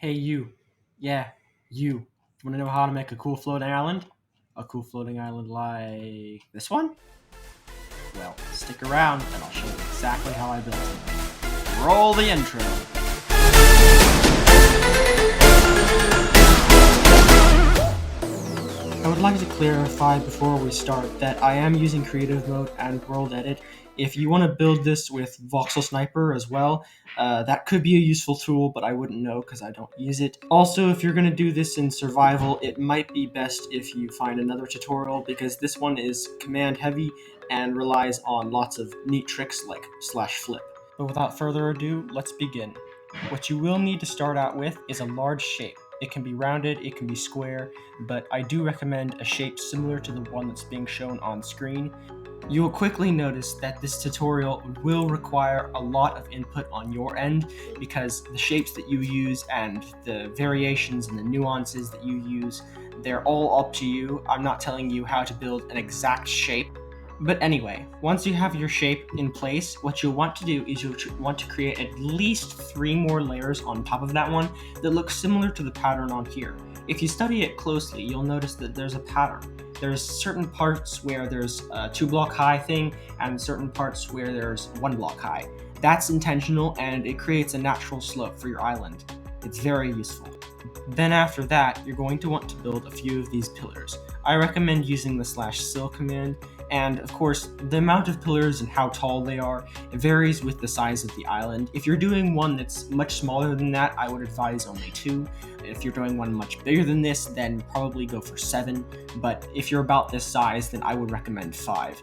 Hey, you. Yeah, you. Want to know how to make a cool floating island? A cool floating island like this one? Well, stick around and I'll show you exactly how I built it. Roll the intro. I would like to clarify before we start that I am using creative mode and world edit. If you want to build this with voxel sniper as well, that could be a useful tool, but I wouldn't know because I don't use it. Also, if you're going to do this in survival, it might be best if you find another tutorial because this one is command heavy and relies on lots of neat tricks like /flip. But without further ado, let's begin. What you will need to start out with is a large shape. It can be rounded, it can be square, but I do recommend a shape similar to the one that's being shown on screen. You will quickly notice that this tutorial will require a lot of input on your end because the shapes that you use and the variations and the nuances that you use, they're all up to you. I'm not telling you how to build an exact shape. But anyway, once you have your shape in place, what you'll want to do is you'll want to create at least 3 more layers on top of that one that look similar to the pattern on here. If you study it closely, you'll notice that there's a pattern. There's certain parts where there's a 2-block high thing and certain parts where there's 1 block high. That's intentional and it creates a natural slope for your island. It's very useful. Then after that, you're going to want to build a few of these pillars. I recommend using the /sil command, and of course, the amount of pillars and how tall they are, it varies with the size of the island. If you're doing one that's much smaller than that, I would advise only 2. If you're doing one much bigger than this, then probably go for 7. But if you're about this size, then I would recommend 5.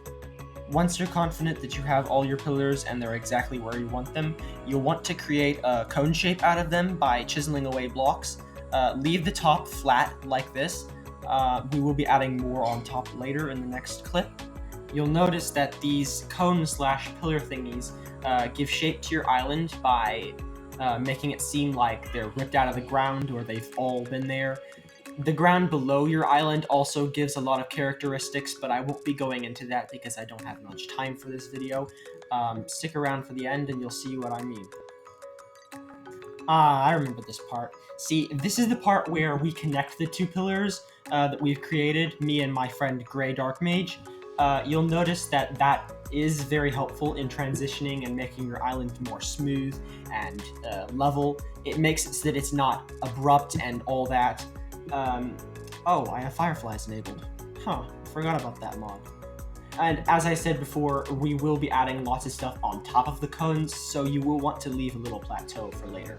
Once you're confident that you have all your pillars and they're exactly where you want them, you'll want to create a cone shape out of them by chiseling away blocks. Leave the top flat like this. We will be adding more on top later in the next clip. You'll notice that these cone/pillar thingies give shape to your island by making it seem like they're ripped out of the ground or they've all been there. The ground below your island also gives a lot of characteristics, but I won't be going into that because I don't have much time for this video. Stick around for the end and you'll see what I mean. I remember this part. See, this is the part where we connect the 2 pillars that we've created, me and my friend Grey Dark Mage. You'll notice that that is very helpful in transitioning and making your island more smooth and level. It makes it so that it's not abrupt and all that. Oh, I have fireflies enabled. Forgot about that mod. And as I said before, we will be adding lots of stuff on top of the cones, so you will want to leave a little plateau for later.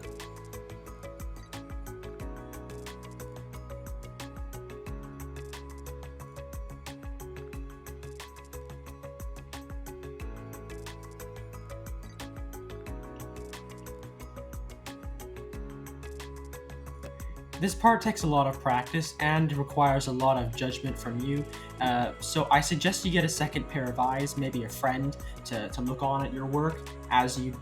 This part takes a lot of practice and requires a lot of judgment from you, so I suggest you get a second pair of eyes, maybe a friend, to look on at your work as you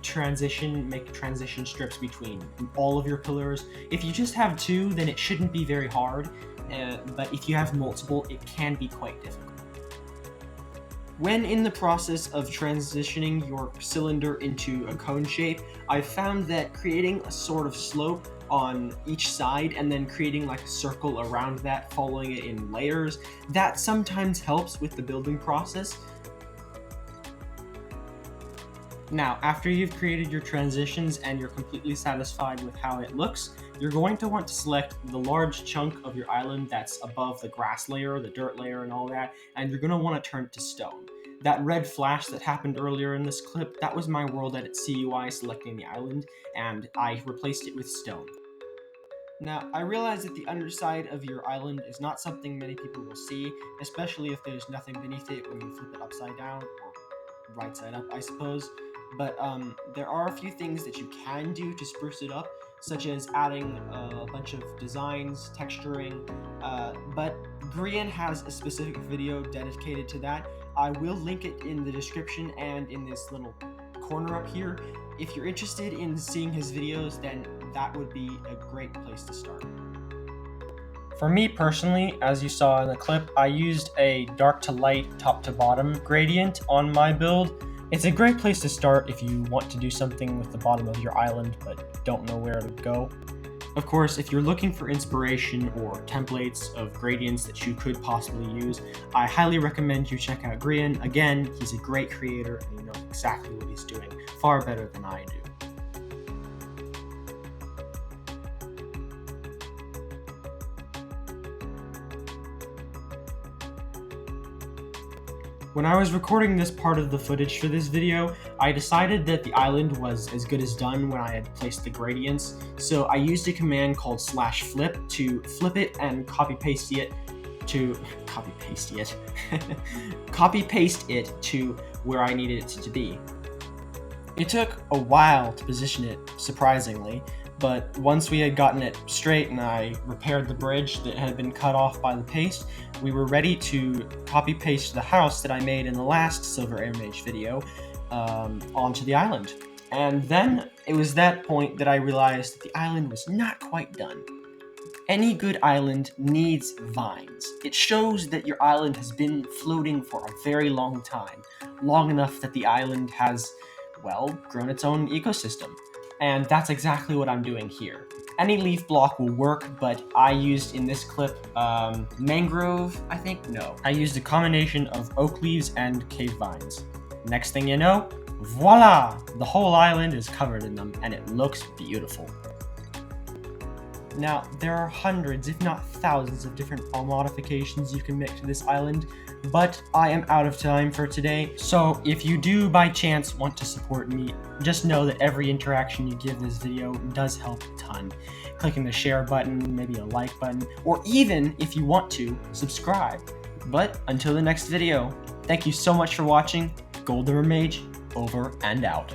make transition strips between all of your pillars. If you just have 2, then it shouldn't be very hard, but if you have multiple, it can be quite difficult. When in the process of transitioning your cylinder into a cone shape, I've found that creating a sort of slope on each side and then creating like a circle around that, following it in layers, that sometimes helps with the building process. Now, after you've created your transitions and you're completely satisfied with how it looks, you're going to want to select the large chunk of your island that's above the grass layer, the dirt layer and all that, and you're going to want to turn it to stone. That red flash that happened earlier in this clip, that was my World Edit CUI selecting the island, and I replaced it with stone. Now, I realize that the underside of your island is not something many people will see, especially if there's nothing beneath it when you flip it upside down, or right side up, I suppose. But there are a few things that you can do to spruce it up, such as adding a bunch of designs, texturing, but Grian has a specific video dedicated to that. I will link it in the description and in this little corner up here. If you're interested in seeing his videos, then that would be a great place to start. For me personally, as you saw in the clip, I used a dark to light, top to bottom gradient on my build. It's a great place to start if you want to do something with the bottom of your island but don't know where to go. Of course, if you're looking for inspiration or templates of gradients that you could possibly use, I highly recommend you check out Grian. Again, he's a great creator and he knows exactly what he's doing, far better than I do. When I was recording this part of the footage for this video, I decided that the island was as good as done when I had placed the gradients, so I used a command called /flip to flip it and copy paste it to where I needed it to be. It took a while to position it, surprisingly, but once we had gotten it straight and I repaired the bridge that had been cut off by the paste, we were ready to copy-paste the house that I made in the last Silver Air Mage video onto the island. And then it was that point that I realized that the island was not quite done. Any good island needs vines. It shows that your island has been floating for a very long time, long enough that the island has, well, grown its own ecosystem. And that's exactly what I'm doing here. Any leaf block will work, but I used in this clip mangrove, I think? No. I used a combination of oak leaves and cave vines. Next thing you know, voila! The whole island is covered in them, and it looks beautiful. Now, there are hundreds, if not thousands, of different modifications you can make to this island, but I am out of time for today, so if you do by chance want to support me, just know that every interaction you give this video does help a ton. Clicking the share button, maybe a like button, or even, if you want to, subscribe. But until the next video, thank you so much for watching. Golden Mage, over and out.